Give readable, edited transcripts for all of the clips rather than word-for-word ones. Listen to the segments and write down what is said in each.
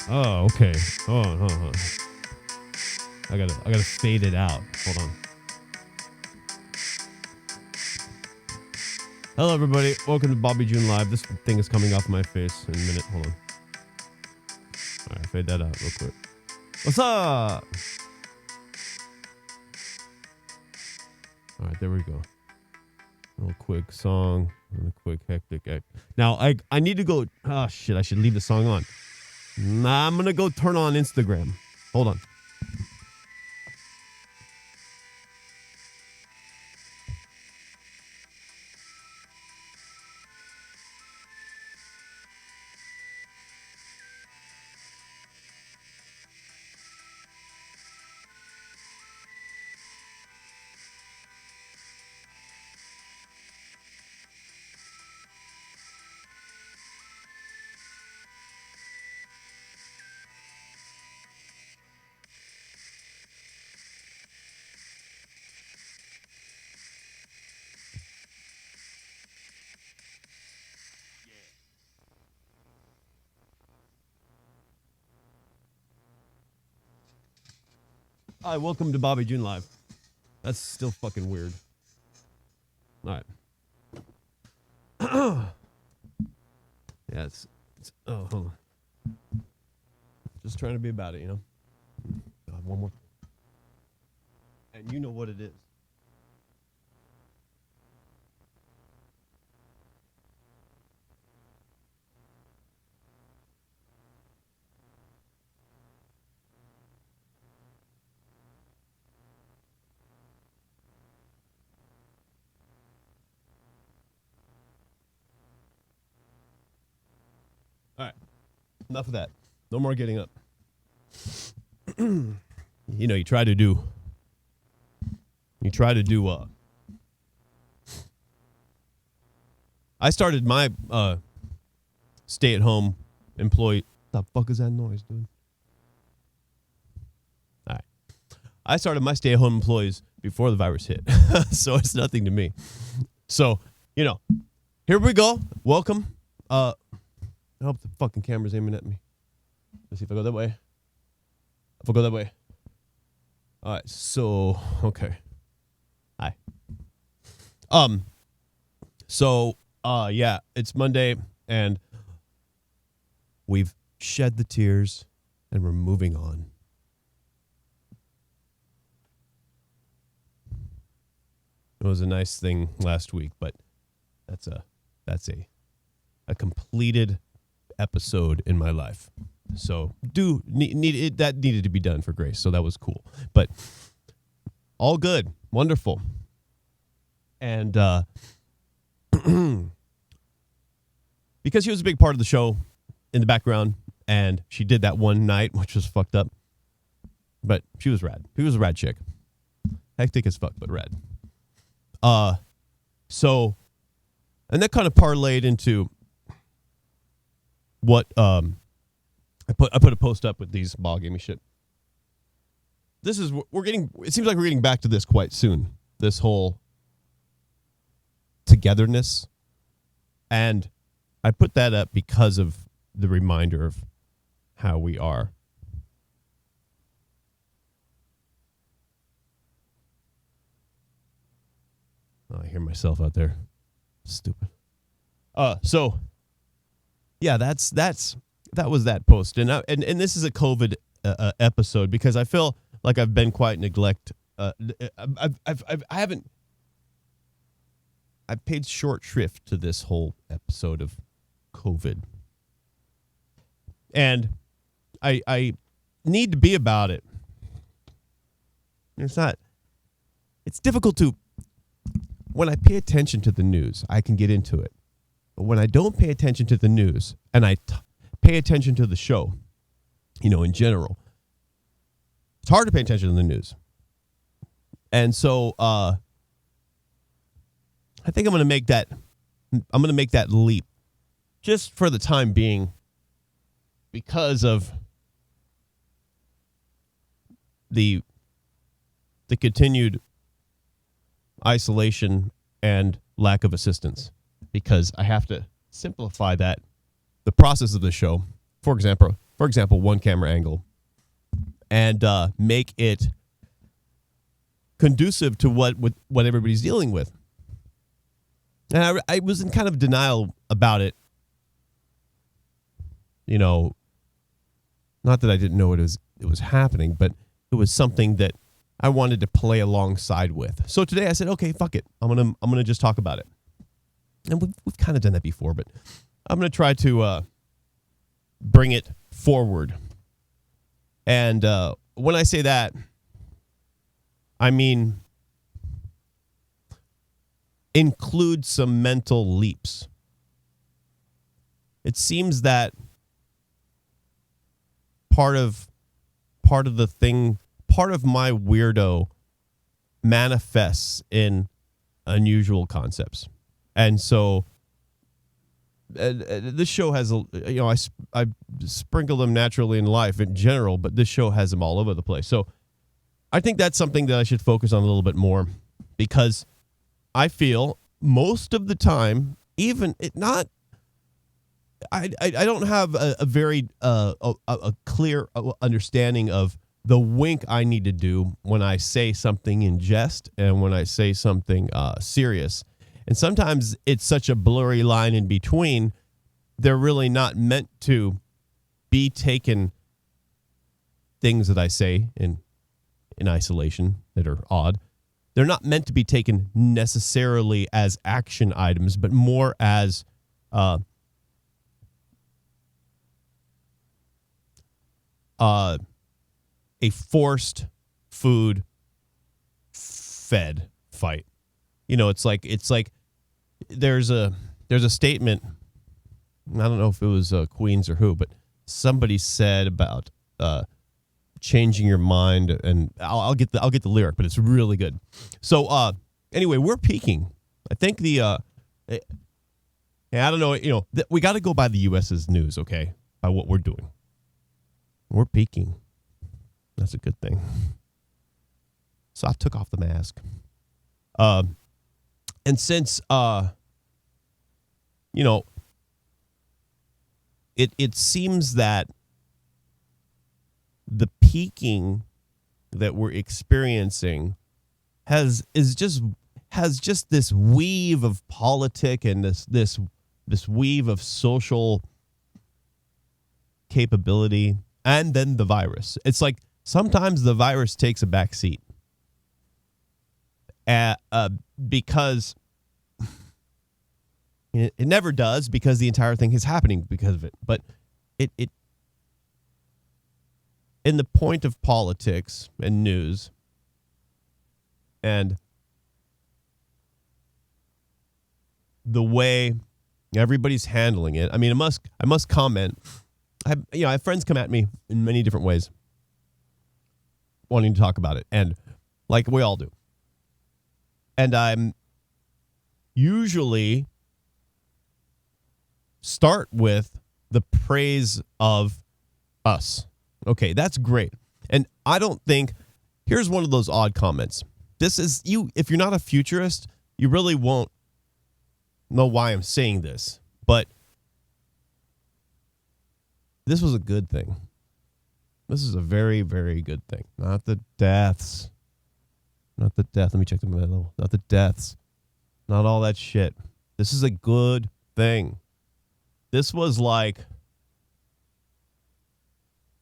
Oh, okay. Hold on. I gotta fade it out. Hold on. Hello, everybody. Welcome to Bobby June Live. This thing is coming off my face in a minute. Hold on. All right, fade that out real quick. What's up? All right, there we go. A little quick song and a quick hectic act. Now, I need to go. Oh, shit. I should leave the song on. Nah, I'm going to go turn on Instagram. Hold on. Hi, welcome to Bobby June Live. That's still fucking weird. All right. Yeah, it's oh, hold on. Just trying to be about it, you know? God, one more. And you know what it is. All right. Enough of that. No more getting up. You know, you try to do I started my stay-at-home employee. What the fuck is that noise, dude? All right. I started my stay-at-home employees before the virus hit. So it's nothing to me. So, you know, here we go. Welcome. I hope the fucking camera's aiming at me. Let's see if I go that way. If I go that way. All right. So, okay. Hi. Yeah, it's Monday and we've shed the tears and we're moving on. It was a nice thing last week, but that's a completed episode in my life. So that needed to be done for Grace. So that was cool, but all good. Wonderful. And, because she was a big part of the show in the background and she did that one night, which was fucked up, but she was rad. She was a rad chick. Hectic as fuck, but rad. So, and that kind of parlayed into what I put a post up with these ball gaming shit. It seems like we're getting back to this quite soon. This whole togetherness. And I put that up because of the reminder of how we are. Oh, I hear myself out there. Stupid. So yeah, that was that post, and this is a COVID episode because I feel like I've been quite I've paid short shrift to this whole episode of COVID, and I need to be about it. It's difficult to, when I pay attention to the news, I can get into it. But when I don't pay attention to the news and I pay attention to the show, you know, in general, it's hard to pay attention to the news. And so I think I'm going to make that leap just for the time being because of the continued isolation and lack of assistance, because I have to simplify the process of the show. For example, for example, one camera angle and make it conducive to what everybody's dealing with. And I was in kind of denial about it. You know, not that I didn't know it was happening, but it was something that I wanted to play alongside with. So today I said, okay, fuck it. I'm gonna just talk about it. And we've kind of done that before, but I'm gonna try to bring it forward. And when I say that, I mean include some mental leaps. It seems that part of the thing, part of my weirdo manifests in unusual concepts. And so this show has, I sprinkle them naturally in life in general, but this show has them all over the place. So I think that's something that I should focus on a little bit more, because I feel most of the time, even it not, I don't have a very a clear understanding of the wink I need to do when I say something in jest and when I say something serious. And sometimes it's such a blurry line in between. They're really not meant to be taken, things that I say in isolation that are odd. They're not meant to be taken necessarily as action items, but more as a forced food fed fight. You know, it's like there's a statement. I don't know if it was Queens or who, but somebody said about changing your mind, and I'll get the lyric, but it's really good. So anyway, we're peaking. I think I don't know. You know, we got to go by the U.S.'s news, okay? By what we're doing. We're peaking. That's a good thing. So I took off the mask. And since, you know, it seems that the peaking that we're experiencing has just this weave of politic and this weave of social capability, and then the virus. It's like sometimes the virus takes a back seat. Because it never does, because the entire thing is happening because of it. But it in the point of politics and news and the way everybody's handling it. I mean, I must comment. I have friends come at me in many different ways, wanting to talk about it, and like we all do. And I'm usually start with the praise of us. Okay, that's great. And I don't think, here's one of those odd comments. This is if you're not a futurist, you really won't know why I'm saying this. But this was a good thing. This is a very, very good thing. Not the deaths. Not the death. Let me check the middle. Not the deaths. Not all that shit. This is a good thing. This was like,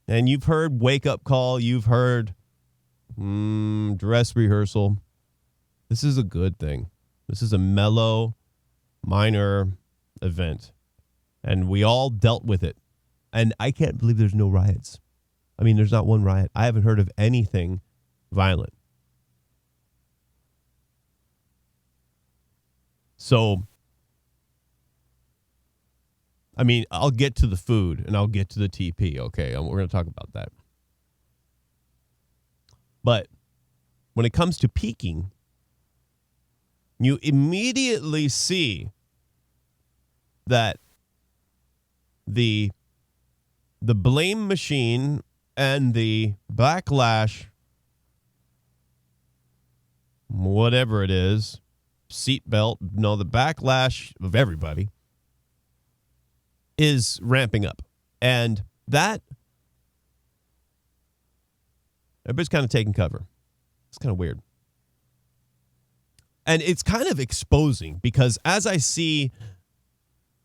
and you've heard wake up call. You've heard dress rehearsal. This is a good thing. This is a mellow, minor event. And we all dealt with it. And I can't believe there's no riots. I mean, there's not one riot. I haven't heard of anything violent. So, I mean, I'll get to the food and I'll get to the TP, okay? We're going to talk about that. But when it comes to peaking, you immediately see that the blame machine and the backlash, whatever it is, seatbelt, no, the backlash of everybody is ramping up. And that Everybody's kind of taking cover. It's kind of weird. And it's kind of exposing because as I see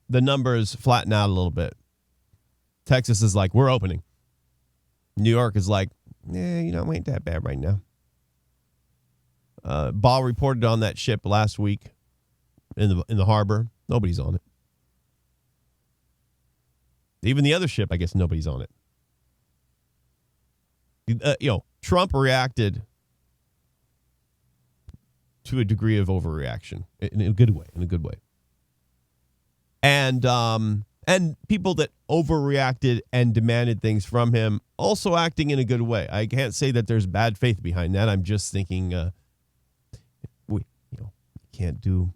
the numbers flatten out a little bit, Texas is like, we're opening. New York is like, we ain't that bad right now. Ball reported on that ship last week in the harbor. Nobody's on it. Even the other ship, I guess nobody's on it. Trump reacted to a degree of overreaction in a good way. And people that overreacted and demanded things from him also acting in a good way. I can't say that there's bad faith behind that. I'm just thinking, we can't do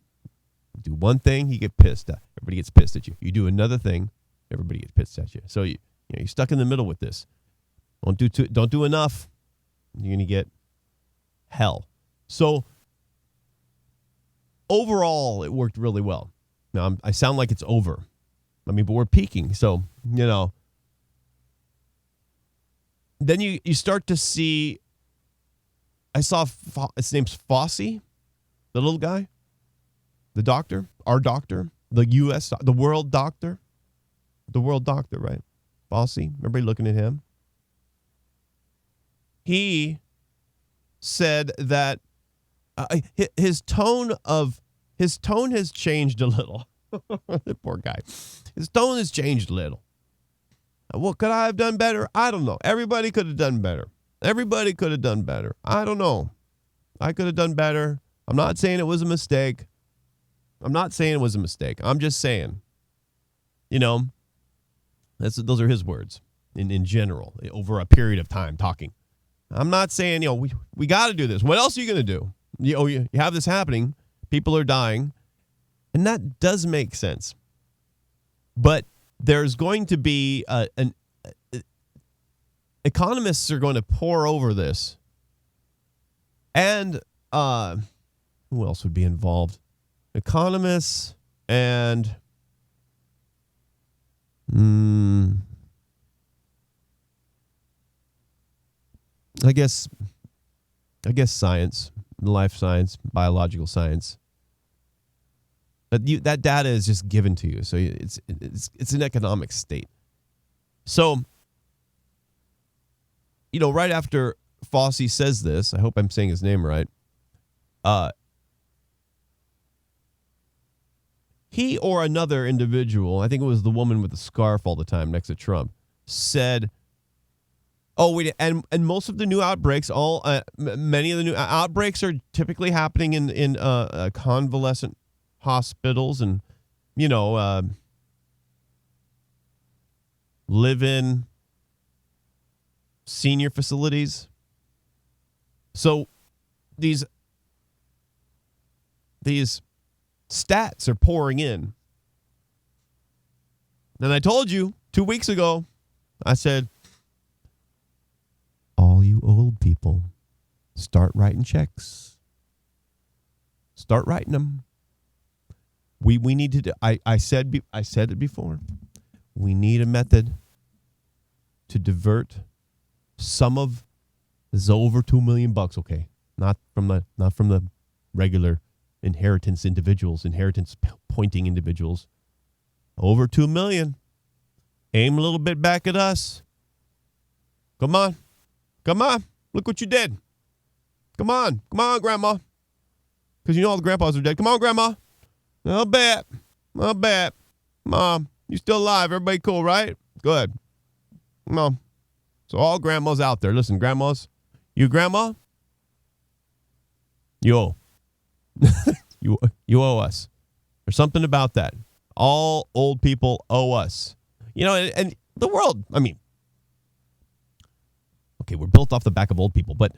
one thing, you get pissed. Everybody gets pissed at you. You do another thing, everybody gets pissed at you. So you're stuck in the middle with this. Don't do enough, you're gonna get hell. So overall, it worked really well. Now I sound like it's over. But we're peaking. So then you start to see. I saw his name's Fauci, the little guy, the doctor, our doctor, the U.S. the world doctor, right? Fauci. Everybody looking at him. He said that his tone has changed a little. The poor guy. His tone has changed a little. What could I have done better? I don't know. Everybody could have done better. I don't know. I could have done better. I'm not saying it was a mistake. I'm just saying, those are his words in general over a period of time talking. I'm not saying, we got to do this. What else are you going to do? You have this happening. People are dying. And that does make sense. But there's going to be economists are going to pour over this. And who else would be involved? Economists and I guess science, life science, biological science. But that data is just given to you, so it's an economic state. So, right after Fauci says this, I hope I'm saying his name right. He or another individual, I think it was the woman with the scarf all the time next to Trump, said, "Oh wait, and most of the new outbreaks, many of the new outbreaks are typically happening in convalescent hospitals and live-in senior facilities. So these stats are pouring in. And I told you 2 weeks ago, I said, all you old people, start writing checks. Start writing them. We need to do, I said it before. We need a method to divert some of this over $2 million, okay? Not from the regular inheritance pointing individuals. Over 2 million. Aim a little bit back at us. Come on. Look what you did. Come on, Grandma. Because all the grandpas are dead. Come on, Grandma. I'll bet. Mom, you still alive. Everybody cool, right? Good. Come on. So all grandmas out there. Listen, grandmas. You grandma? You owe. you owe us. There's something about that. All old people owe us. And the world, okay, we're built off the back of old people, but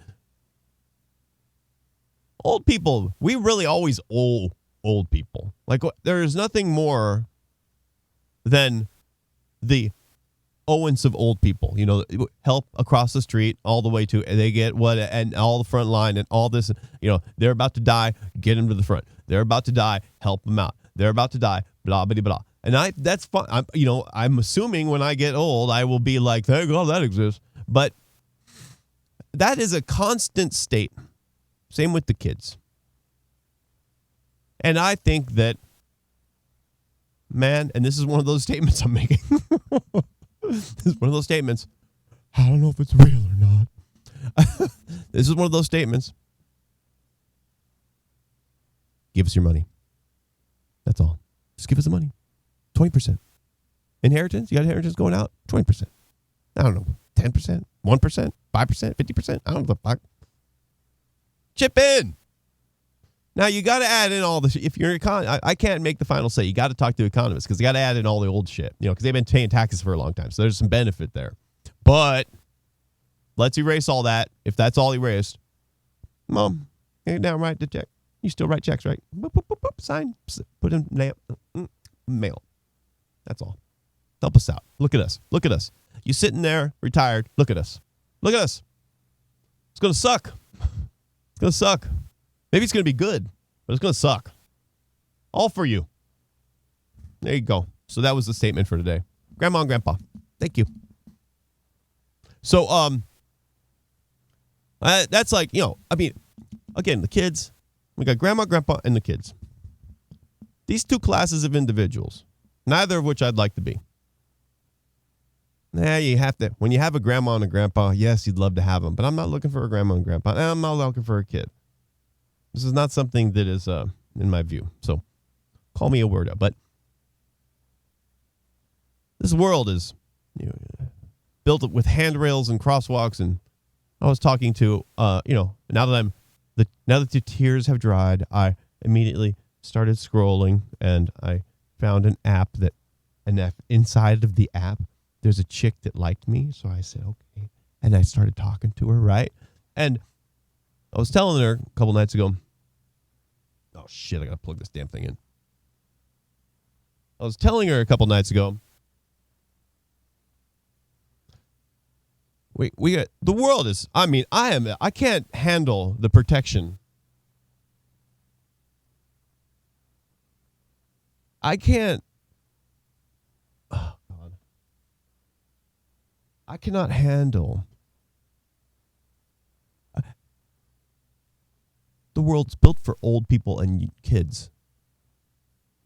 old people, we really always owe old people. Like, there is nothing more than the owance of old people. Help across the street all the way to, they get what, and all the front line and all this, they're about to die, get them to the front. They're about to die, help them out. They're about to die, blah, blah, blah. And that's fun. I'm assuming when I get old, I will be like, thank God that exists. But that is a constant state. Same with the kids. And I think that, man, and this is one of those statements I'm making. This is one of those statements. I don't know if it's real or not. This is one of those statements. Give us your money. That's all. Just give us the money. 20%. Inheritance? You got inheritance going out? 20%. I don't know. 10%? 1%? 5%? 50%? I don't know the fuck. Chip in. Now, you got to add in all the if you're an economist, I can't make the final say. You got to talk to economists because you got to add in all the old shit, because they've been paying taxes for a long time. So there's some benefit there. But let's erase all that. If that's all erased, Mom, hey, now write the check. You still write checks, right? Boop, boop, boop, boop, sign, put in mail. That's all. Help us out. Look at us. Look at us. You sitting there, retired. Look at us. Look at us. It's going to suck. It's going to suck. Maybe it's going to be good, but it's going to suck. All for you. There you go. So that was the statement for today. Grandma and Grandpa, thank you. So, that's like, again, the kids. We got Grandma, Grandpa, and the kids. These two classes of individuals, neither of which I'd like to be. You have to. When you have a grandma and a grandpa, yes, you'd love to have them, but I'm not looking for a grandma and grandpa. And I'm not looking for a kid. This is not something that is in my view. So call me a weirdo. But this world is built with handrails and crosswalks. And I was talking to, now that the tears have dried, I immediately started scrolling and I found an app inside of the app, there's a chick that liked me. So I said, okay. And I started talking to her, right? And I was telling her a couple nights ago, oh shit, I got to plug this damn thing in. I was telling her a couple nights ago, we got, the world is, I can't handle the protection. I can't, oh God. I cannot handle. The world's built for old people and kids.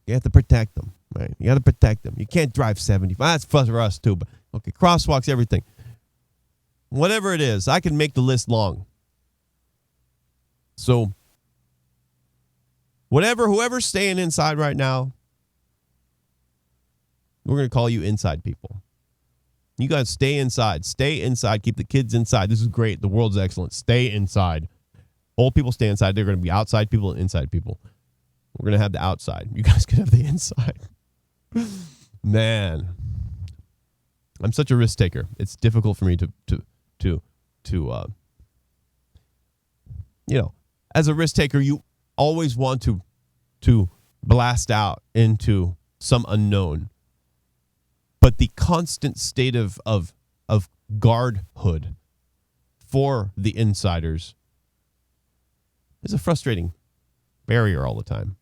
You have to protect them, right? You got to protect them. You can't drive 75. That's for us too, but okay, crosswalks, everything. Whatever it is, I can make the list long. So, whoever's staying inside right now, we're going to call you inside people. You guys stay inside. Stay inside. Keep the kids inside. This is great. The world's excellent. Stay inside. Old people stay inside. They're going to be outside people and inside people. We're going to have the outside. You guys can have the inside. Man, I'm such a risk taker. It's difficult for me to as a risk taker, you always want to blast out into some unknown. But the constant state of guardhood for the insiders is a frustrating barrier all the time.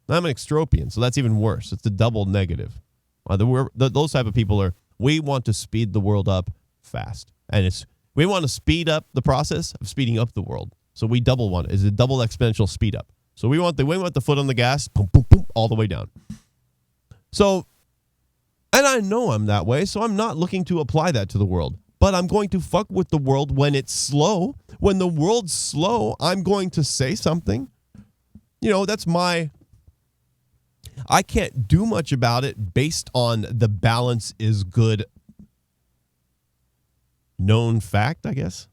I'm an extropian, so that's even worse. It's a double negative. Those type of people we want to speed the world up fast. And we want to speed up the process of speeding up the world. So we double want it. It's a double exponential speed up. So we want the foot on the gas, boom, boom, boom, all the way down. So, and I know I'm that way, so I'm not looking to apply that to the world. But I'm going to fuck with the world when it's slow. When the world's slow, I'm going to say something. That's I can't do much about it based on the balance is good known fact, I guess.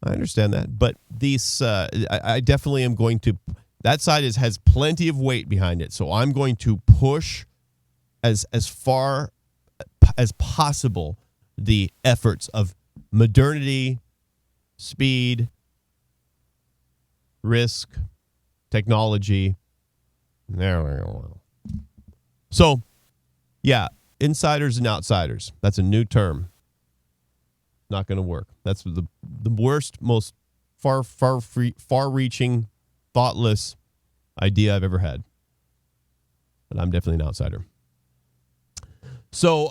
I understand that. But I definitely am going to, that side has plenty of weight behind it. So I'm going to push as far as possible the efforts of modernity, speed, risk, technology. There we go. So, yeah, insiders and outsiders. That's a new term. Not going to work. That's the worst, most far-reaching, thoughtless idea I've ever had. But I'm definitely an outsider. So,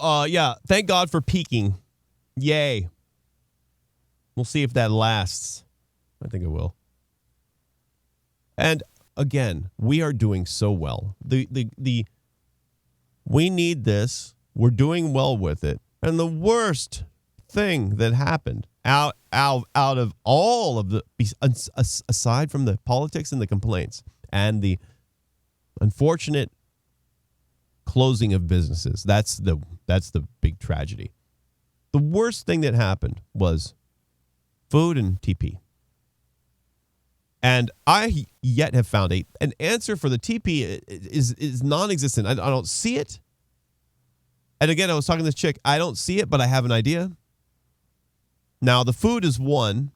thank God for peaking. Yay. We'll see if that lasts. I think it will. And again, we are doing so well. We need this. We're doing well with it. And the worst thing that happened out of all of the, aside from the politics and the complaints and the unfortunate closing of businesses, that's the big tragedy. The worst thing that happened was food and TP. And I yet have found an answer for the TP is non-existent. I don't see it. And again, I was talking to this chick. I don't see it, but I have an idea. Now, the food is one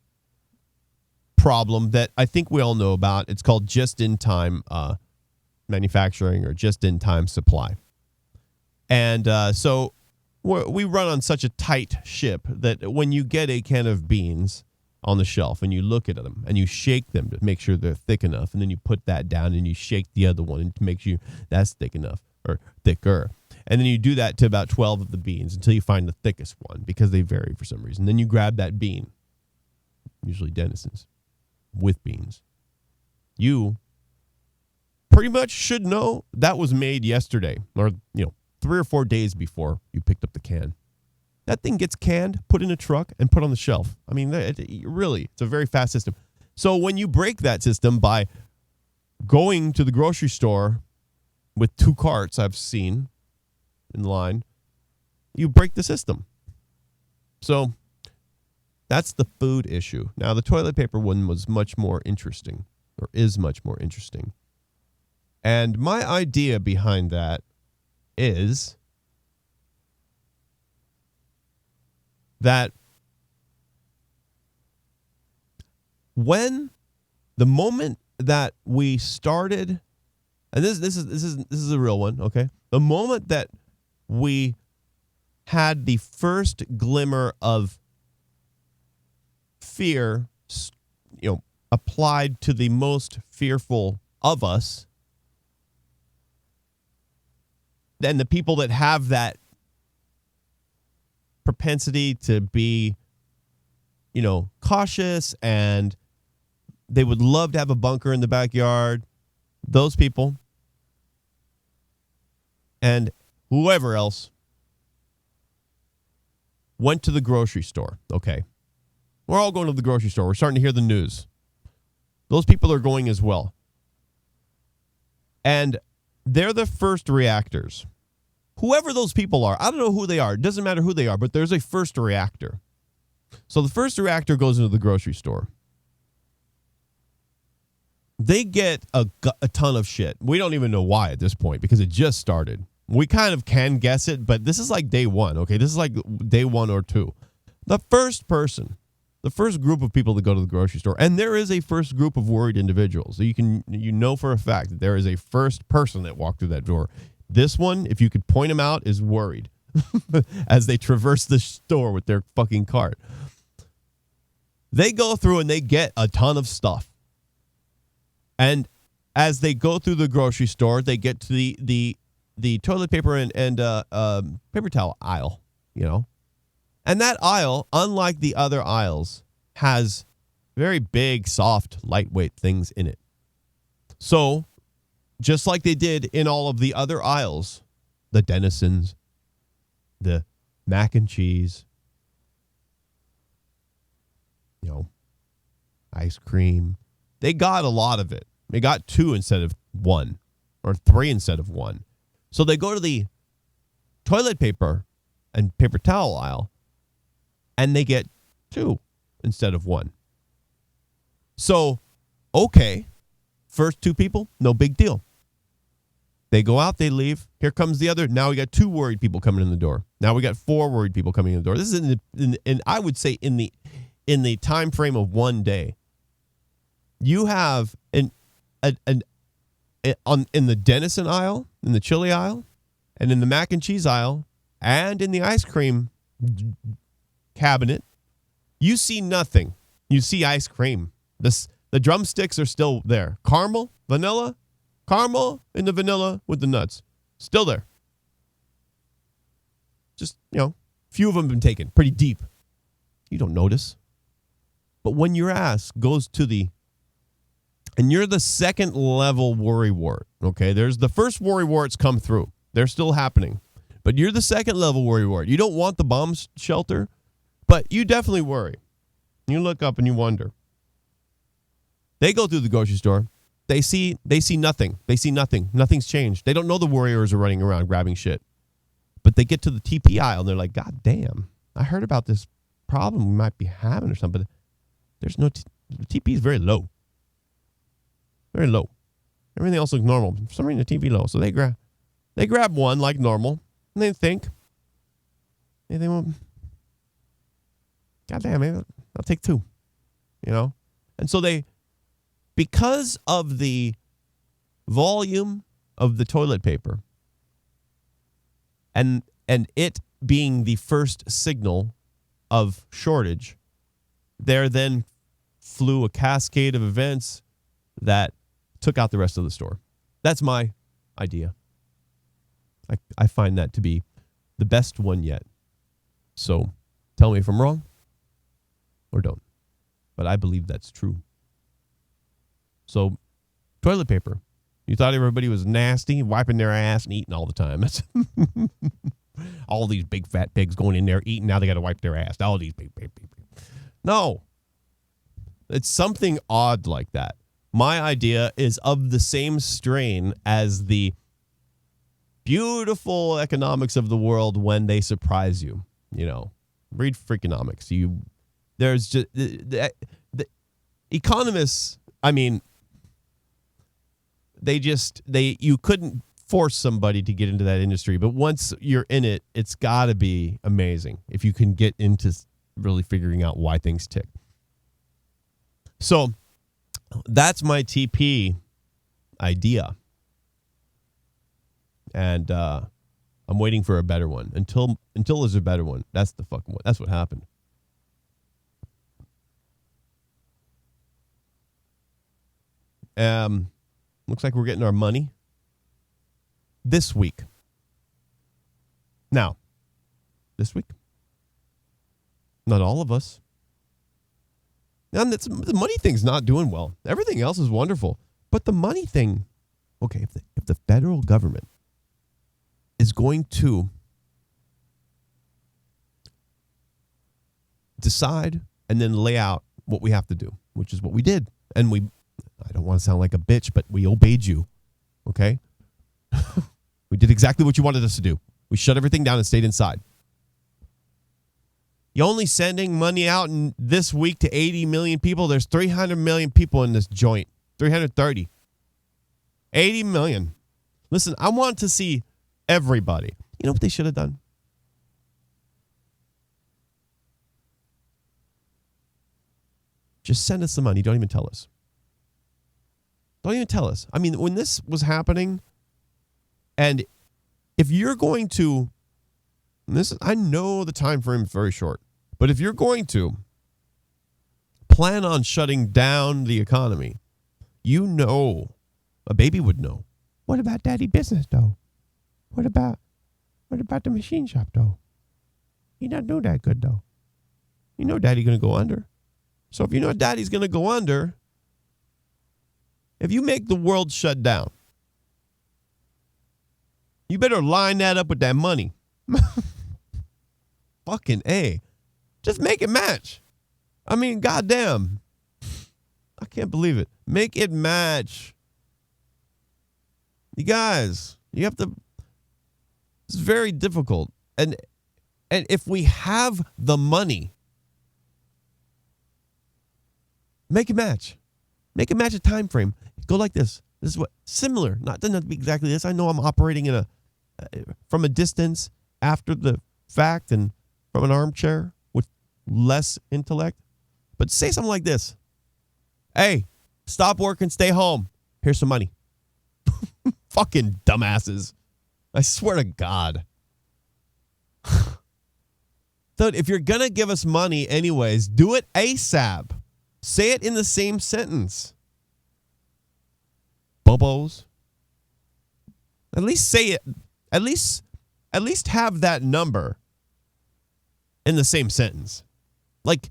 problem that I think we all know about. It's called just-in-time manufacturing or just-in-time supply. And so we run on such a tight ship that when you get a can of beans on the shelf and you look at them and you shake them to make sure they're thick enough, and then you put that down and you shake the other one to make sure that's thick enough or thicker. And then you do that to about 12 of the beans until you find the thickest one because they vary for some reason. Then you grab that bean, usually Denison's, with beans. You pretty much should know that was made yesterday or, 3 or 4 days before you picked up the can. That thing gets canned, put in a truck, and put on the shelf. I mean, really, it's a very fast system. So when you break that system by going to the grocery store with 2 carts, I've seen in line, you break the system. So that's the food issue. Now, the toilet paper one was much more interesting, or is much more interesting. And my idea behind that is that when the moment that we started, and this is a real one, okay? The moment that we had the first glimmer of fear, applied to the most fearful of us, then the people that have that propensity to be, cautious, and they would love to have a bunker in the backyard, those people and whoever else went to the grocery store. Okay. We're all going to the grocery store. We're starting to hear the news. Those people are going as well. And they're the first reactors. Whoever those people are, I don't know who they are. It doesn't matter who they are, but there's a first reactor. So the first reactor goes into the grocery store. They get a ton of shit. We don't even know why at this point because it just started. We kind of can guess it, but this is like day one, okay? This is like day 1 or 2. The first person, the first group of people that go to the grocery store, and there is a first group of worried individuals. So you know for a fact that there is a first person that walked through that door. This one, if you could point them out, is worried as they traverse the store with their fucking cart. They go through and they get a ton of stuff. And as they go through the grocery store, they get to the toilet paper and paper towel aisle, And that aisle, unlike the other aisles, has very big, soft, lightweight things in it. So, just like they did in all of the other aisles, the Denisons, the mac and cheese, ice cream, they got a lot of it. They got 2 instead of 1, or 3 instead of 1. So they go to the toilet paper and paper towel aisle, and they get 2 instead of 1. So, okay, first 2 people, no big deal. They go out, they leave. Here comes the other. Now we got 2 worried people coming in the door. Now we got 4 worried people coming in the door. This is in I would say in the time frame of 1 day. You have in the Denison aisle, in the chili aisle, and in the mac and cheese aisle, and in the ice cream cabinet, you see nothing. You see ice cream. The drumsticks are still there. Caramel, vanilla, caramel in the vanilla with the nuts. Still there. Just, few of them have been taken. Pretty deep. You don't notice. But when your ass goes to and you're the second level worrywart, okay? There's the first worrywarts come through. They're still happening. But you're the second level worrywart. You don't want the bomb shelter, but you definitely worry. You look up and you wonder. They go through the grocery store. They see nothing. They see nothing. Nothing's changed. They don't know the warriors are running around grabbing shit. But they get to the TP aisle and they're like, God damn, I heard about this problem we might be having or something. But there's no, the TP is very low. Very low. Everything else looks normal. For some reason, the TP low. So they grab one like normal. And they think, well, God damn, maybe I'll take two. You know? And so because of the volume of the toilet paper and it being the first signal of shortage, there then flew a cascade of events that took out the rest of the store. That's my idea. I find that to be the best one yet. So tell me if I'm wrong or don't. But I believe that's true. So toilet paper. You thought everybody was nasty, wiping their ass and eating all the time. That's all these big fat pigs going in there eating. Now they got to wipe their ass. All these big. No. It's something odd like that. My idea is of the same strain as the beautiful economics of the world when they surprise you. You know, read Freakonomics. There's just the economists. I mean, you couldn't force somebody to get into that industry, but once you're in it, it's got to be amazing if you can get into really figuring out why things tick. So that's my TP idea. And I'm waiting for a better one. Until there's a better one. That's the fucking one. That's what happened. Looks like we're getting our money this week. Now, this week, not all of us. And the money thing's not doing well. Everything else is wonderful. But the money thing, okay, if the federal government is going to decide and then lay out what we have to do, which is what we did. And I don't want to sound like a bitch, but we obeyed you. Okay? We did exactly what you wanted us to do. We shut everything down and stayed inside. You're only sending money out this week to 80 million people. There's 300 million people in this joint. 330. 80 million. Listen, I want to see everybody. You know what they should have done? Just send us the money. Don't even tell us. Don't even tell us. I mean, when this was happening, and if you're going to, I know the time frame is very short, but if you're going to plan on shutting down the economy, you know, a baby would know. What about daddy business, though? What about the machine shop, though? He not do that good, though. You know daddy going to go under. So if you know daddy's going to go under, if you make the world shut down, you better line that up with that money. Fucking A. Just make it match. I mean, goddamn. I can't believe it. Make it match. You guys, you have to. It's very difficult. And if we have the money, make it match. Make it match a time frame. Go like this. This is what similar. Doesn't have to be exactly this. I know I'm operating from a distance after the fact and from an armchair with less intellect. But say something like this. Hey, stop work and stay home. Here's some money. Fucking dumbasses. I swear to God. So if you're going to give us money anyways, do it ASAP. Say it in the same sentence. Bobos. At least say it. At least have that number in the same sentence. Like,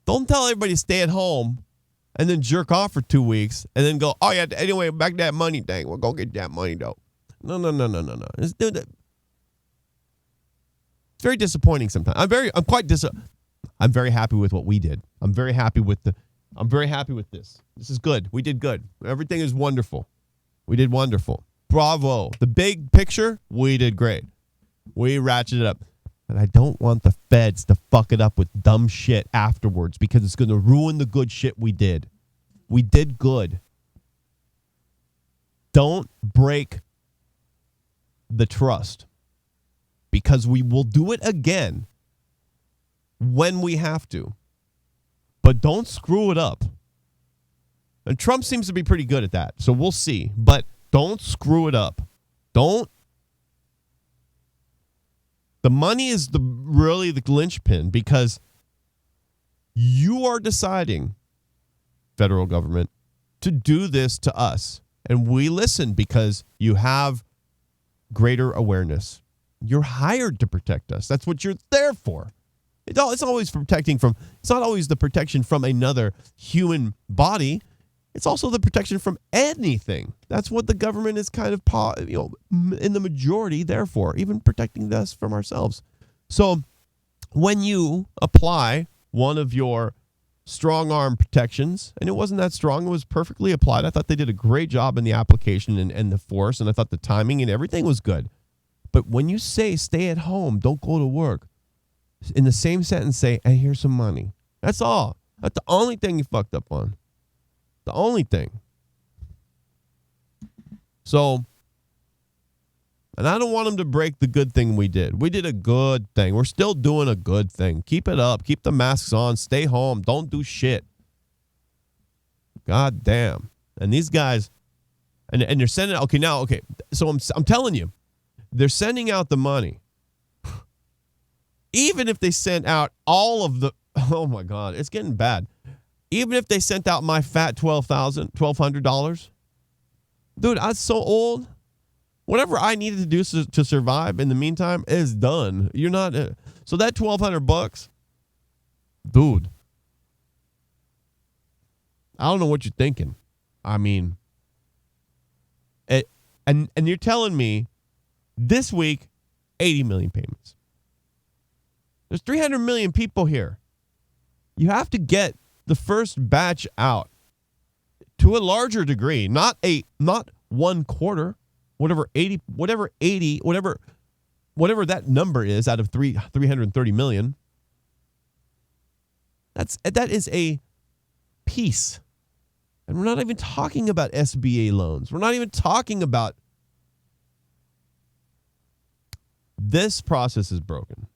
Don't tell everybody to stay at home and then jerk off for 2 weeks and then go, oh, yeah, anyway, back to that money thing. We'll go get that money, though. No. It's very disappointing sometimes. I'm very happy with what we did. I'm very happy with this. This is good. We did good. Everything is wonderful. We did wonderful. Bravo. The big picture, we did great. We ratcheted it up. But I don't want the feds to fuck it up with dumb shit afterwards because it's going to ruin the good shit we did. We did good. Don't break the trust because we will do it again when we have to. But don't screw it up. And Trump seems to be pretty good at that. So we'll see. But don't screw it up. Don't. The money is really the linchpin because you are deciding, federal government, to do this to us. And we listen because you have greater awareness. You're hired to protect us. That's what you're there for. It's always protecting from, it's not always the protection from another human body. It's also the protection from anything. That's what the government is kind of, in the majority, therefore, even protecting us from ourselves. So when you apply one of your strong arm protections, and it wasn't that strong, it was perfectly applied. I thought they did a great job in the application and the force, and I thought the timing and everything was good. But when you say stay at home, don't go to work, in the same sentence say, and here's some money. That's all. That's the only thing you fucked up on. The only thing. So, and I don't want them to break the good thing we did. We did a good thing. We're still doing a good thing. Keep it up. Keep the masks on. Stay home. Don't do shit. God damn. And these guys, and they're sending, okay. So I'm telling you, they're sending out the money. Even if they sent out all of the, oh my God, it's getting bad. Even if they sent out my fat $1,200, dude, I'm so old. Whatever I needed to do to survive in the meantime is done. You're not, so that $1,200, dude, I don't know what you're thinking. I mean, and you're telling me this week, 80 million payments. There's 300 million people here. You have to get the first batch out to a larger degree, not 1/4, whatever that number is out of 330 million. That is a piece. And we're not even talking about SBA loans. We're not even talking about, this process is broken.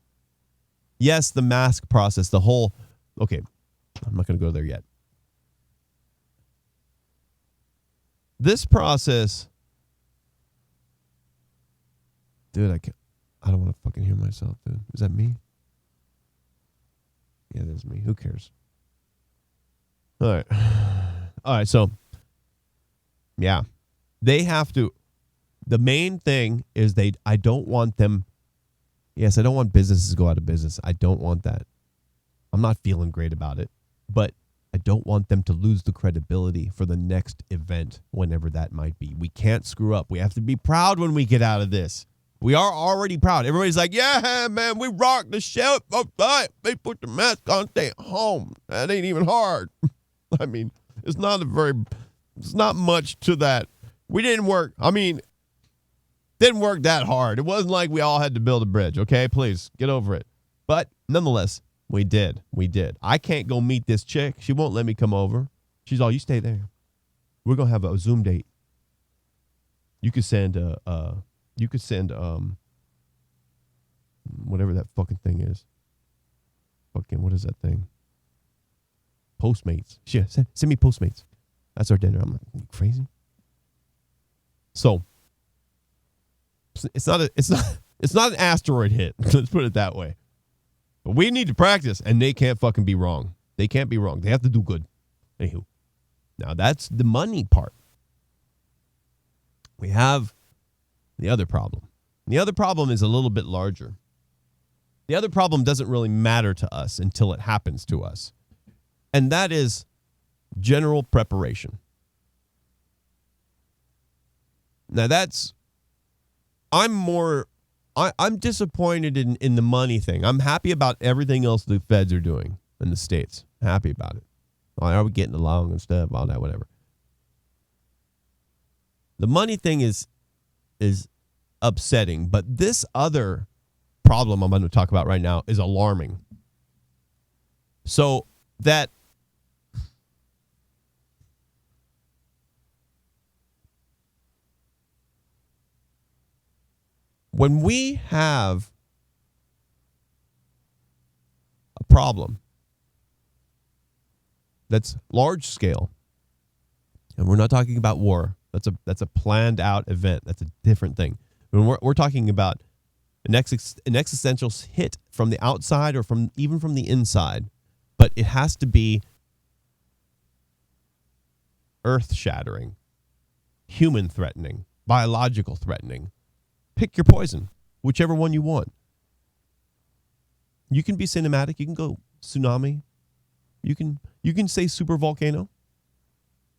Yes, the mask process, the whole, okay, I'm not going to go there yet. This process, dude, I don't want to fucking hear myself, dude. Is that me? Yeah, that's me. Who cares? All right, so, yeah. They have to, the main thing is I don't want them, yes, I don't want businesses to go out of business. I don't want that. I'm not feeling great about it. But I don't want them to lose the credibility for the next event, whenever that might be. We can't screw up. We have to be proud when we get out of this. We are already proud. Everybody's like, yeah, man, we rocked the shit. They put the mask on, stay at home. That ain't even hard. I mean, it's not much to that. We didn't work. I mean, didn't work that hard. It wasn't like we all had to build a bridge, okay? Please, get over it. But nonetheless, we did. I can't go meet this chick. She won't let me come over. She's all, you stay there. We're going to have a Zoom date. You could send, whatever that fucking thing is. Fucking, what is that thing? Postmates. Yeah, send me Postmates. That's our dinner. I'm like, are you crazy? So, it's not an asteroid hit. Let's put it that way. But we need to practice, and they can't fucking be wrong. They can't be wrong. They have to do good. Anywho. Now, that's the money part. We have the other problem. The other problem is a little bit larger. The other problem doesn't really matter to us until it happens to us. And that is general preparation. Now I'm disappointed in the money thing. I'm happy about everything else the feds are doing in the States. Happy about it. Are we getting along and stuff, all that, whatever. The money thing is upsetting, but this other problem I'm going to talk about right now is alarming. So that when we have a problem that's large scale, and we're not talking about war. That's a planned out event. That's a different thing. When we're talking about an existential hit from the outside or even from the inside, but it has to be earth-shattering, human-threatening, biological threatening. Pick your poison, whichever one you want. You can be cinematic. You can go tsunami. You can say super volcano.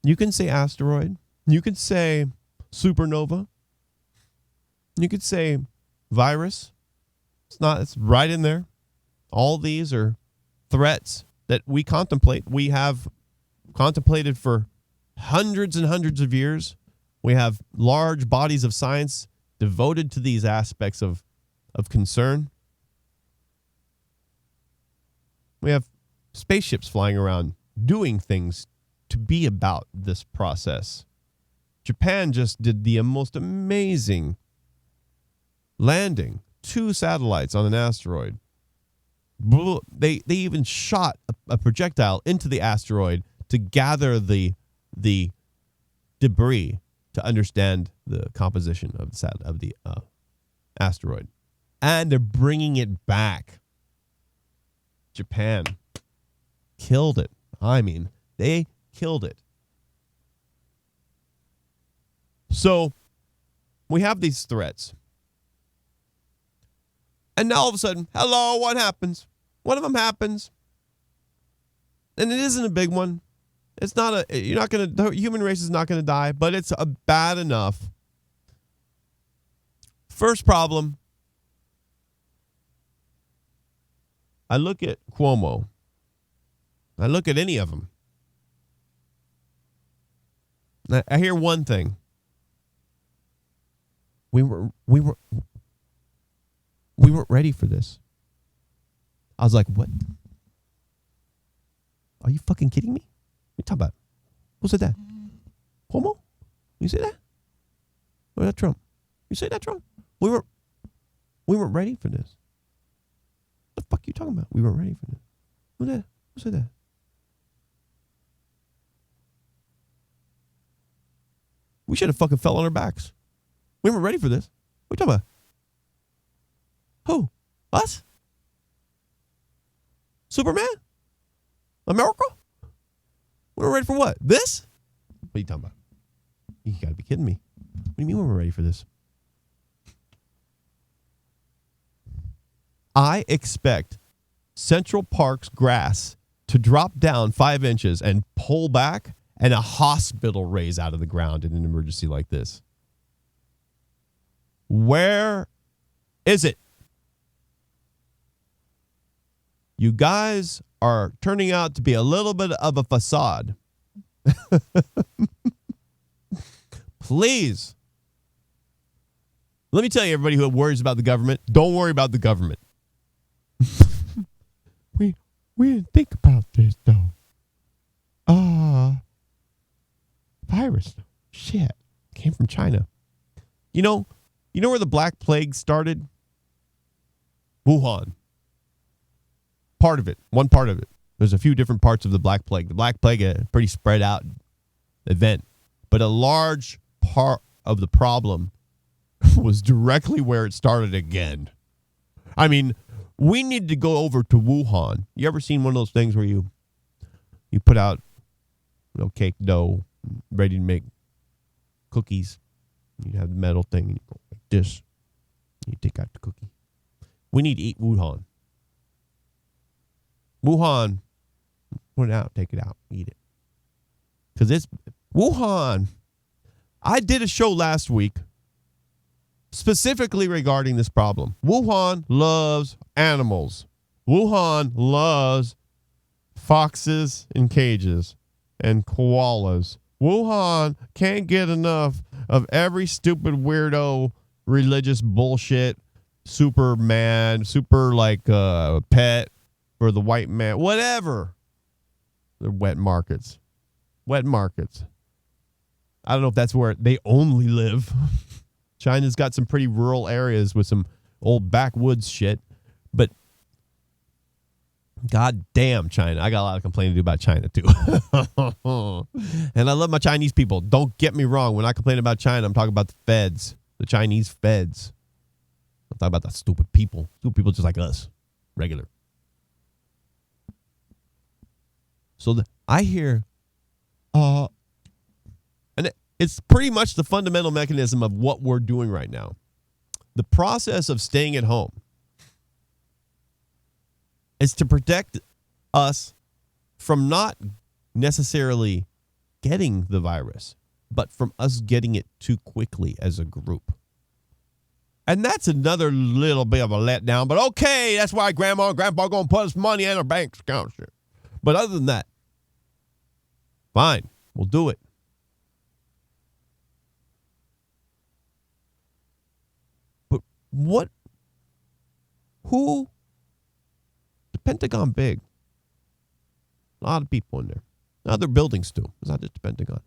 You can say asteroid. You could say supernova. You could say virus. It's right in there. All these are threats that we contemplate. We have contemplated for hundreds and hundreds of years. We have large bodies of science devoted to these aspects of concern. We have spaceships flying around doing things to be about this process. Japan just did the most amazing landing, 2 satellites on an asteroid. They even shot a projectile into the asteroid to gather the debris to understand the composition of the asteroid. And they're bringing it back. Japan killed it. I mean, they killed it. So we have these threats. And now all of a sudden, hello, what happens? One of them happens. And it isn't a big one. It's not the human race is not going to die, but it's bad enough. First problem. I look at Cuomo. I look at any of them. I hear one thing. We weren't ready for this. I was like, what? Are you fucking kidding me? What are you talking about? Who said that? Cuomo? You say that? Or that Trump? You say that, Trump? We weren't ready for this. What the fuck are you talking about? We weren't ready for this. Who said that? We should have fucking fell on our backs. We weren't ready for this. What are you talking about? Who? Us? Superman? America? We were ready for what? This? What are you talking about? You gotta be kidding me. What do you mean we were ready for this? I expect Central Park's grass to drop down 5 inches and pull back and a hospital raise out of the ground in an emergency like this. Where is it? You guys are turning out to be a little bit of a facade. Please. Let me tell you, everybody who worries about the government, don't worry about the government. we didn't think about this, though. Virus. Shit. Came from China. You know where the Black Plague started? Wuhan. One part of it. There's a few different parts of the Black Plague. The Black Plague, a pretty spread out event. But a large part of the problem was directly where it started again. I mean, we need to go over to Wuhan. You ever seen one of those things where you put out cake dough, ready to make cookies? You have the metal thing, and you go like this. You take out the cookie. We need to eat Wuhan. Wuhan, put it out, take it out, eat it. Because it's Wuhan. I did a show last week specifically regarding this problem. Wuhan loves animals. Wuhan loves foxes in cages and koalas. Wuhan can't get enough of every stupid weirdo religious bullshit, Superman, super like pet for the white man, whatever. They're wet markets. Wet markets. I don't know if that's where they only live. China's got some pretty rural areas with some old backwoods shit. But god damn China. I got a lot of complaining to do about China too. And I love my Chinese people. Don't get me wrong. When I complain about China, I'm talking about the feds. The Chinese feds. I'm talking about the stupid people. Stupid people just like us. Regular. So I hear, and it's pretty much the fundamental mechanism of what we're doing right now. The process of staying at home is to protect us from not necessarily getting the virus, but from us getting it too quickly as a group. And that's another little bit of a letdown, but okay, that's why grandma and grandpa going to put us money in our bank account. But other than that, fine, we'll do it. But who, the Pentagon big, a lot of people in there. Other buildings too. It's not just the Pentagon.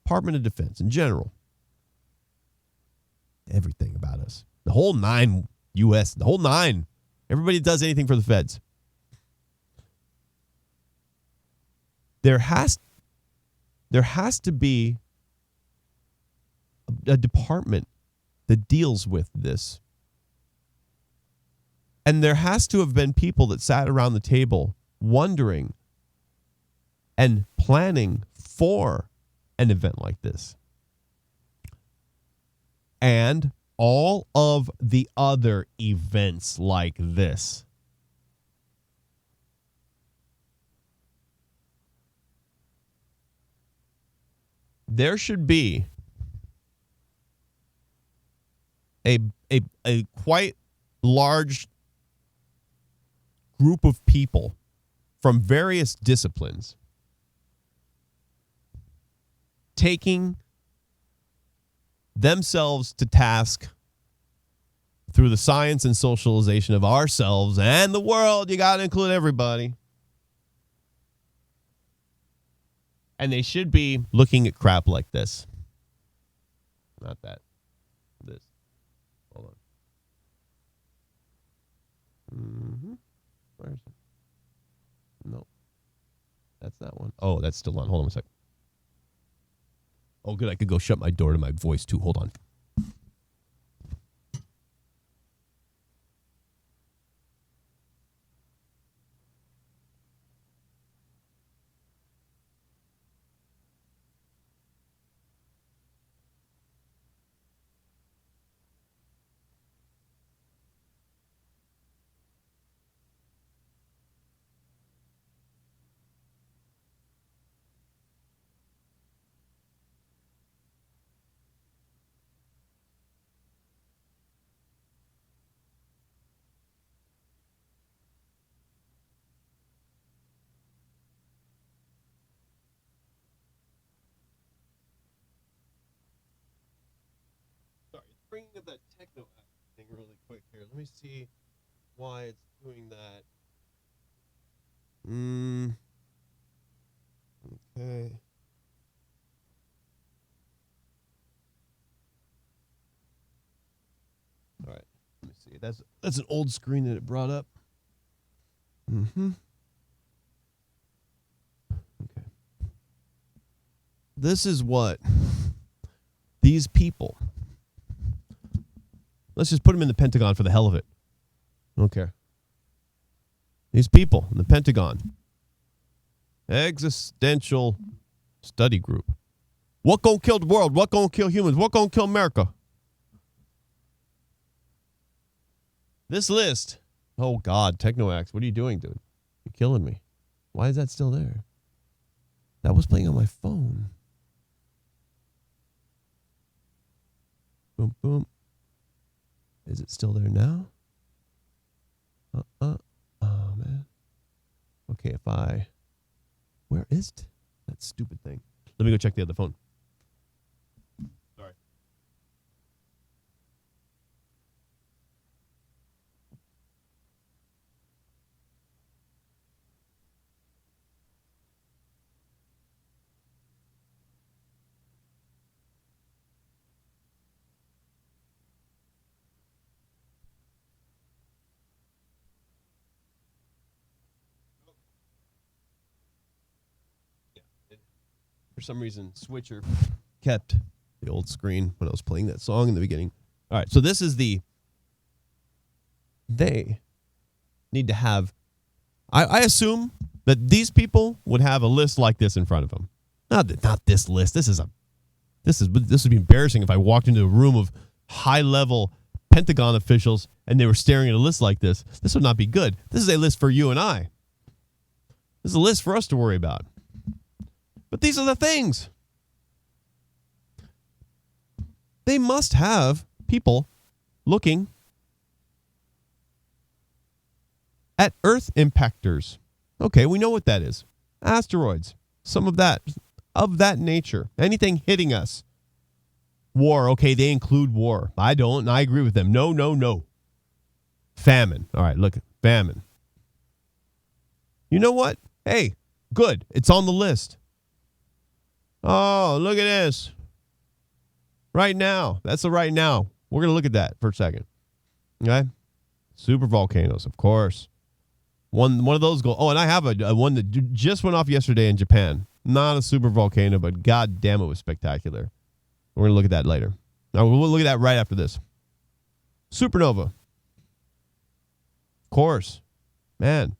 Department of Defense in general. Everything about us. The whole nine U.S., the whole nine. Everybody does anything for the feds. There has to be a department that deals with this. And there has to have been people that sat around the table wondering and planning for an event like this. And all of the other events like this. There should be a quite large group of people from various disciplines taking themselves to task through the science and socialization of ourselves and the world. You got to include everybody. And they should be looking at crap like this. Not that. This. Hold on. Where is it? No. That's that one. Oh, that's still on. Hold on a sec. Oh, good. I could go shut my door to my voice, too. Hold on. Bringing up that techno thing really quick here. Let me see why it's doing that. Okay. All right. Let me see. That's an old screen that it brought up. Okay. This is what these people. Let's just put them in the Pentagon for the hell of it. I don't care. These people in the Pentagon. Existential study group. What gonna kill the world? What gonna kill humans? What gonna kill America? This list. Oh, God. Technoax. What are you doing, dude? You're killing me. Why is that still there? That was playing on my phone. Boom, boom. Is it still there now? Oh, man. Okay, where is that stupid thing? Let me go check the other phone. Sorry. For some reason, Switcher kept the old screen when I was playing that song in the beginning. All right, so this is they need to have, I assume that these people would have a list like this in front of them. Not this list. This would be embarrassing if I walked into a room of high-level Pentagon officials and they were staring at a list like this. This would not be good. This is a list for you and I. This is a list for us to worry about. But these are the things. They must have people looking at Earth impactors. Okay, we know what that is. Asteroids. Some of that nature. Anything hitting us. War. Okay, they include war. I don't, and I agree with them. No. Famine. All right, look. Famine. You know what? Hey, good. It's on the list. Oh, look at this. Right now. That's the right now. We're going to look at that for a second. Okay? Super volcanoes, of course. One of those go. Oh, and I have a one that just went off yesterday in Japan. Not a super volcano, but god damn, it was spectacular. We're going to look at that later. Now, we'll look at that right after this. Supernova. Of course. Man.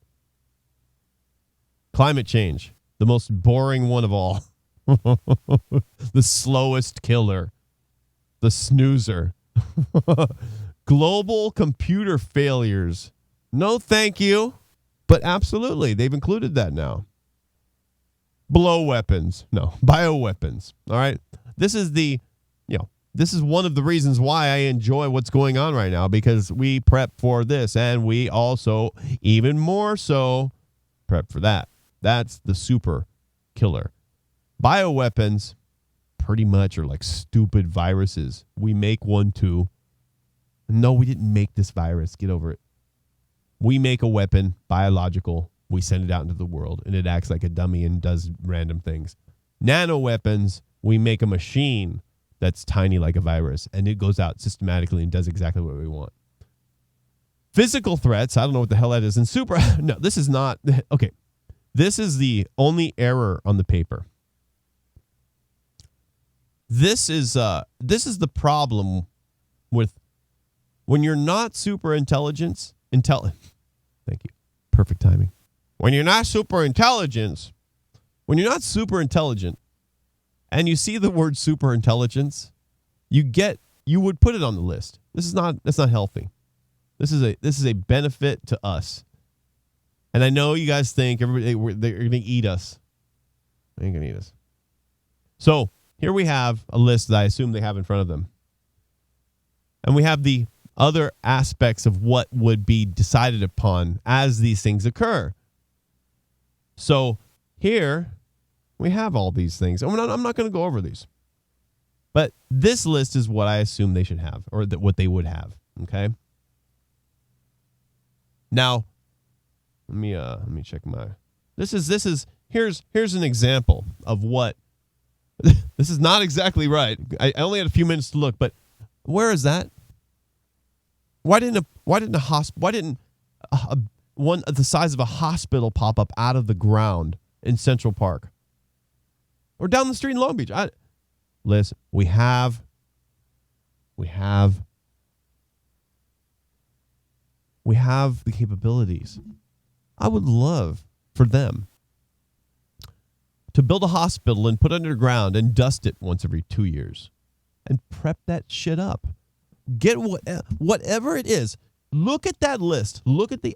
Climate change. The most boring one of all. The slowest killer. The snoozer. Global computer failures. No, thank you. But absolutely, they've included that now. Blow weapons. No, bioweapons. All right. This is this is one of the reasons why I enjoy what's going on right now, because we prep for this and we also, even more so, prep for that. That's the super killer. Bioweapons pretty much are like stupid viruses. We make one too. No, we didn't make this virus. Get over it. We make a weapon, biological. We send it out into the world, and it acts like a dummy and does random things. Nano weapons, we make a machine that's tiny like a virus, and it goes out systematically and does exactly what we want. Physical threats, I don't know what the hell that is. And no, this is not. Okay, this is the only error on the paper. This is the problem with when you're not super intelligent. Thank you. Perfect timing. When you're not super intelligent, and you see the word super intelligence, you would put it on the list. That's not healthy. This is a benefit to us. And I know you guys think they're going to eat us. They ain't going to eat us. So here we have a list that I assume they have in front of them. And we have the other aspects of what would be decided upon as these things occur. So here we have all these things. I'm not going to go over these. But this list is what I assume they should have, or what they would have. Okay. Now, let me check my. Here's an example of what. This is not exactly right. I only had a few minutes to look, but where is that? Why didn't one the size of a hospital pop up out of the ground in Central Park or down the street in Long Beach? Listen, we have the capabilities. I would love for them to build a hospital and put it underground and dust it once every 2 years and prep that shit up. Get whatever it is. Look at that list. Look at the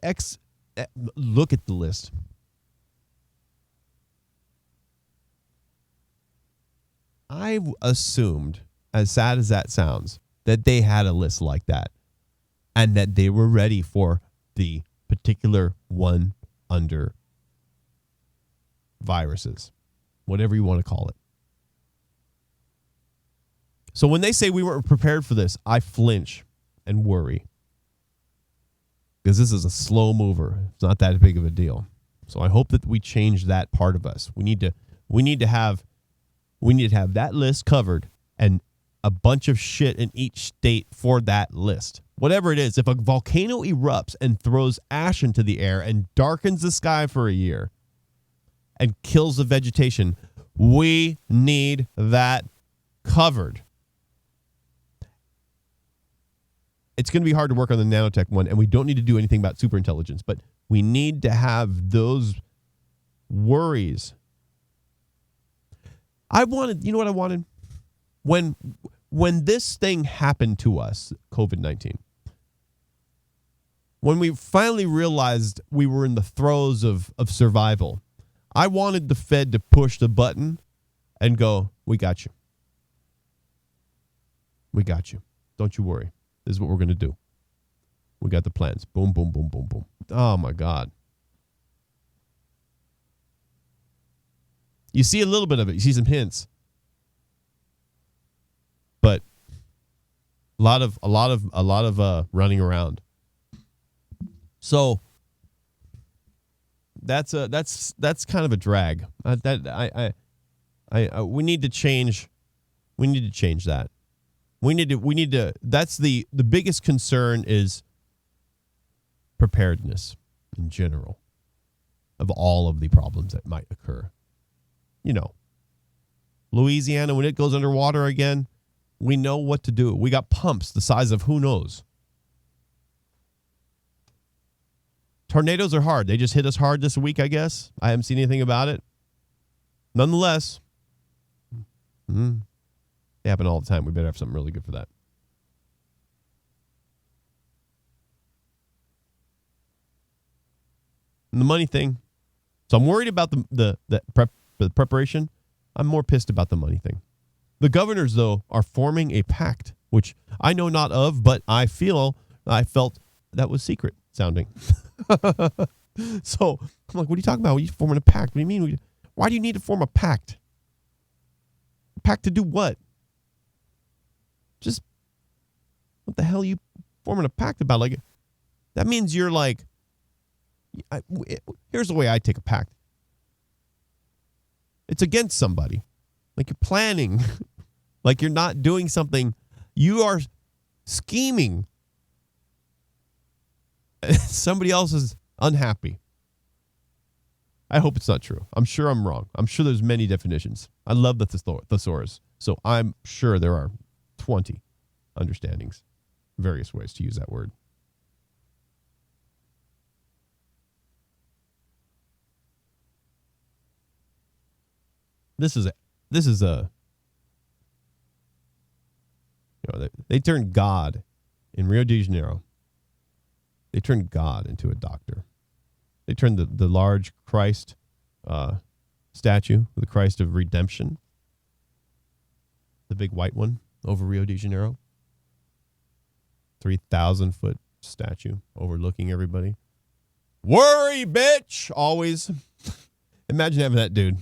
list. I assumed, as sad as that sounds, that they had a list like that and that they were ready for the particular one under viruses, whatever you want to call it. So when they say we weren't prepared for this, I flinch and worry because this is a slow mover. It's not that big of a deal. So I hope that we change that part of us. We need to have that list covered and a bunch of shit in each state for that list. Whatever it is, if a volcano erupts and throws ash into the air and darkens the sky for a year and kills the vegetation, we need that covered. It's going to be hard to work on the nanotech one, and we don't need to do anything about superintelligence, but we need to have those worries. You know what I wanted? When this thing happened to us, COVID-19, when we finally realized we were in the throes of survival, I wanted the Fed to push the button and go, we got you. We got you. Don't you worry. This is what we're going to do. We got the plans. Boom, boom, boom, boom, boom. Oh, my God. You see a little bit of it. You see some hints. But a lot of running around. So that's kind of a drag. We need to change. We need to change that. We need to. That's the biggest concern is preparedness in general of all of the problems that might occur. You know, Louisiana, when it goes underwater again, we know what to do. We got pumps the size of who knows. Tornadoes are hard. They just hit us hard this week, I guess. I haven't seen anything about it. Nonetheless, they happen all the time. We better have something really good for that. And the money thing. So I'm worried about the preparation. I'm more pissed about the money thing. The governors, though, are forming a pact, which I know not of, but I felt that was secret sounding. So I'm like, what are you talking about? Are you forming a pact? What do you mean? Why do you need to form a pact? A pact to do what? Just what the hell are you forming a pact about? Like, that means you're like, here's the way I take a pact. It's against somebody. Like you're planning. Like you're not doing something. You are scheming. Somebody else is unhappy. I hope it's not true. I'm sure I'm wrong. I'm sure there's many definitions. I love the thesaurus. So I'm sure there are 20 understandings, various ways to use that word. This is a they turned God in Rio de Janeiro. They turned God into a doctor. They turned the large Christ statue, the Christ of Redemption, the big white one over Rio de Janeiro, 3,000-foot statue overlooking everybody. Worry, bitch! Always. Imagine having that dude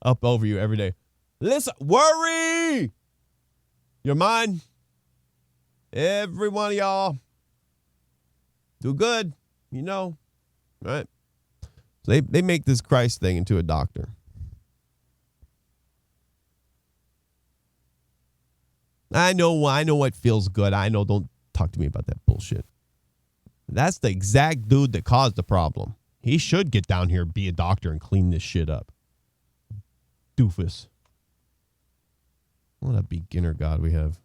up over you every day. Listen, worry! You're mine. Every one of y'all. Do good, right? So they make this Christ thing into a doctor. I know what feels good. I know, don't talk to me about that bullshit. That's the exact dude that caused the problem. He should get down here, be a doctor, and clean this shit up. Doofus. What a beginner God we have.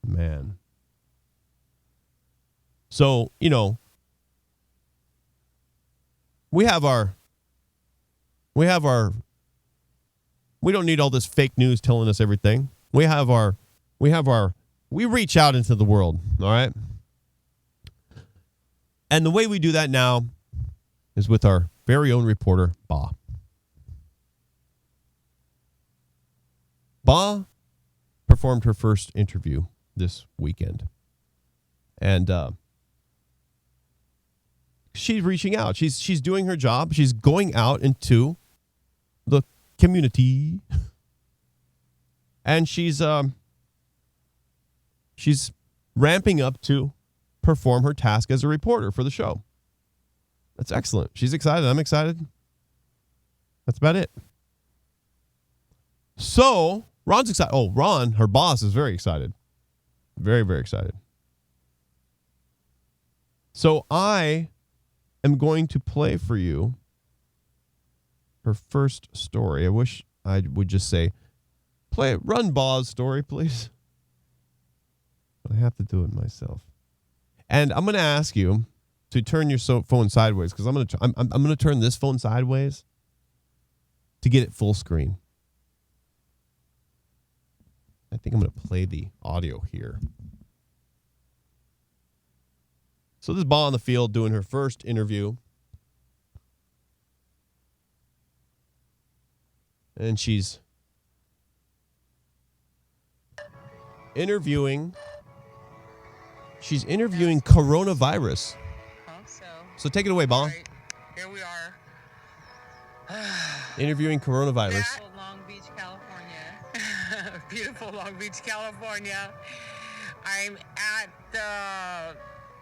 Man. So, we don't need all this fake news telling us everything. We reach out into the world, all right? And the way we do that now is with our very own reporter, Ba. Ba performed her first interview this weekend. And she's reaching out. She's doing her job. She's going out into the community. And she's ramping up to perform her task as a reporter for the show. That's excellent. She's excited. I'm excited. That's about it. So, Ron's excited. Oh, Ron, her boss, is very excited. Very, very excited. So, I am going to play for you her first story. I wish I would just say, run Ba's story, please. But I have to do it myself. And I'm going to ask you to turn your phone sideways, because I'm going to turn this phone sideways to get it full screen. I think I'm going to play the audio here. So this is Ba on the field doing her first interview. And she's interviewing coronavirus. So take it away, Ba. Right, here we are. Interviewing coronavirus. Long Beach, California. Beautiful Long Beach, California. I'm at the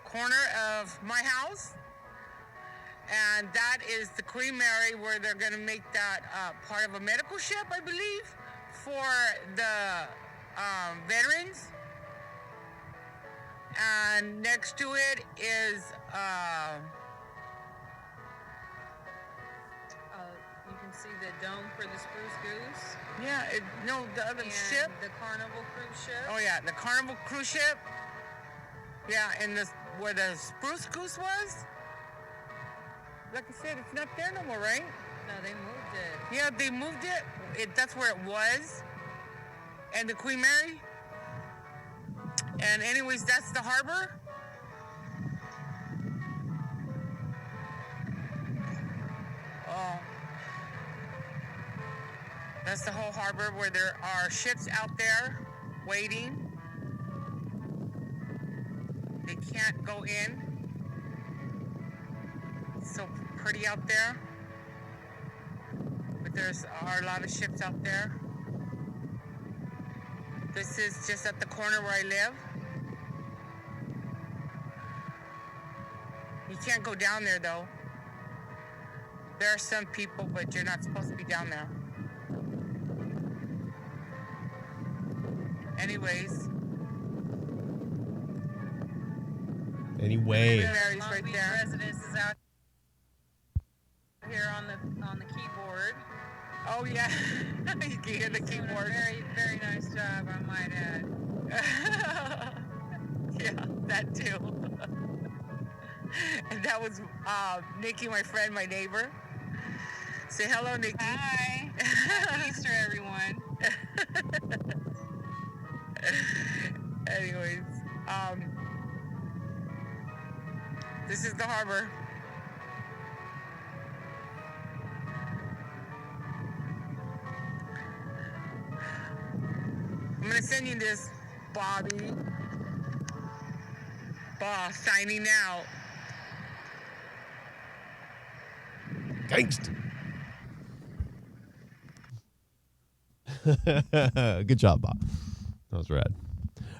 corner of my house, and that is the Queen Mary, where they're going to make that part of a medical ship, I believe, for the veterans. And next to it is you can see the dome for the Spruce Goose. yeah, the other ship. The Carnival cruise ship. Oh yeah, the Carnival cruise ship. Yeah, and where the Spruce Goose was. Like I said, it's not there no more, right? No, they moved it. Yeah, they moved it. That's where it was. And the Queen Mary. And anyways, that's the harbor. Oh. That's the whole harbor where there are ships out there waiting. They can't go in. It's so pretty out there. But there's a lot of ships out there. This is just at the corner where I live. You can't go down there though. There are some people, but you're not supposed to be down there. Anyways. Anyway. Mary's Long right Beach there. residence is out here on the keyboard. Oh yeah, you can hear the Doing a keyboard. very, very nice job, I might add. Yeah, that too. And that was Nikki, my friend, my neighbor. Say hello, Nikki. Hi. Happy Easter, everyone. Anyways, this is the harbor. I'm gonna send you this, Bobby. Boss signing out. Gangsta. Good job, Bob. That was rad.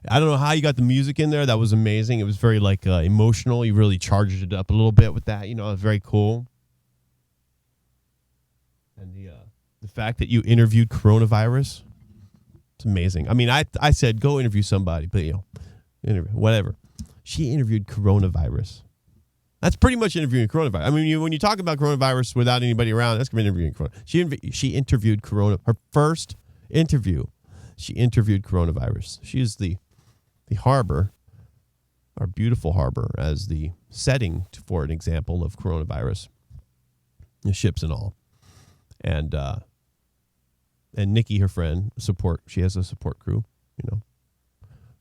I don't know how you got the music in there. That was amazing. It was very emotional. You really charged it up a little bit with that. You know, it was very cool. And the fact that you interviewed coronavirus, it's amazing. I mean, I said go interview somebody, but whatever. She interviewed coronavirus. That's pretty much interviewing coronavirus. I mean, when you talk about coronavirus without anybody around, that's going to be interviewing coronavirus. She interviewed her first interview. She interviewed coronavirus. She is the harbor, our beautiful harbor, as the setting for an example of coronavirus. The ships and all. And Nikki, her friend, she has a support crew, you know.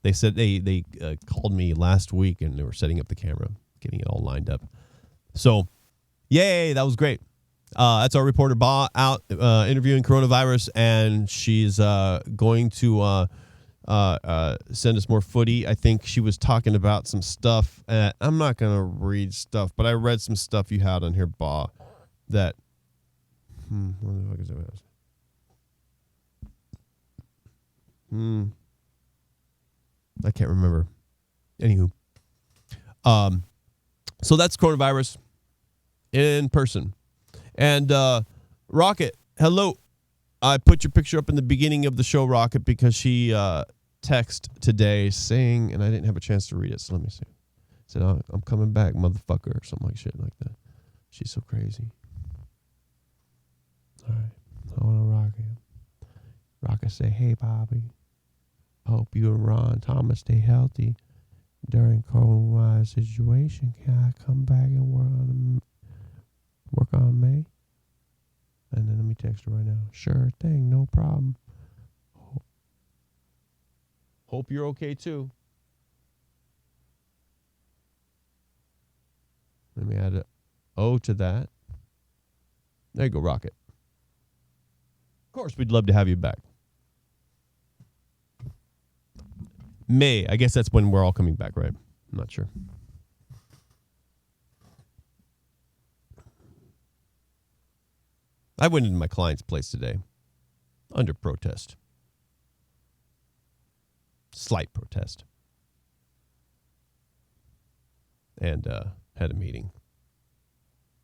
They said they called me last week and they were setting up the camera, getting it all lined up. So, yay, that was great. That's our reporter Ba out interviewing coronavirus, and she's going to send us more footy. I think she was talking about some stuff. I'm not going to read stuff, but I read some stuff you had on here, Ba, that... what the fuck is that? I can't remember. Anywho. So that's coronavirus in person. And Rocket, hello. I put your picture up in the beginning of the show, Rocket, because she texted today saying, and I didn't have a chance to read it, so let me see. Said, I'm coming back, motherfucker, or something like shit like that. She's so crazy. All right. I want to Rocket. Rocket say, hey, Bobby. I hope you and Ron Thomas stay healthy during coronavirus situation. Can I come back and work on May? And then let me text her right now. Sure thing, no problem. Hope you're okay too. Let me add an O to that. There you go, Rocket. Of course, we'd love to have you back. May, I guess that's when we're all coming back, right? I'm not sure. I went into my client's place today under protest. Slight protest. And had a meeting.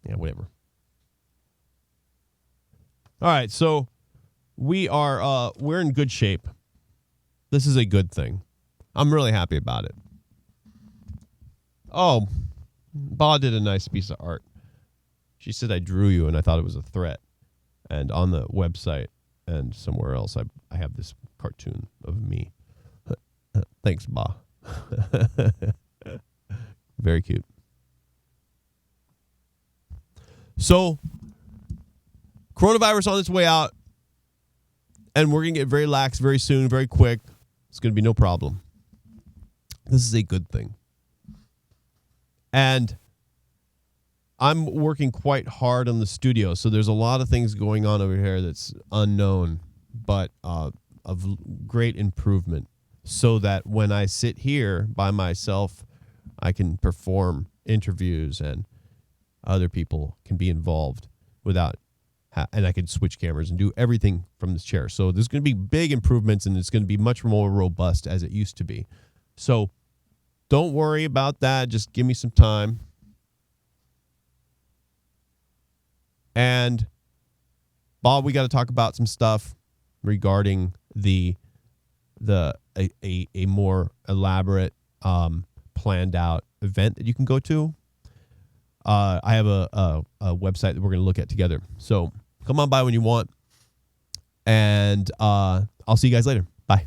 Yeah, whatever. All right, so we're in good shape. This is a good thing. I'm really happy about it. Oh, Ba did a nice piece of art. She said I drew you and I thought it was a threat. And on the website and somewhere else, I have this cartoon of me. Thanks, Ba. Very cute. So, coronavirus on its way out. And we're going to get very lax very soon, very quick. It's going to be no problem. This is a good thing. And I'm working quite hard on the studio, so there's a lot of things going on over here that's unknown, but of great improvement, so that when I sit here by myself, I can perform interviews and other people can be involved without, and I can switch cameras and do everything from this chair. So there's going to be big improvements, and it's going to be much more robust as it used to be. So don't worry about that. Just give me some time. And Bob, we got to talk about some stuff regarding a more elaborate, planned out event that you can go to. I have a website that we're going to look at together. So come on by when you want. And I'll see you guys later. Bye.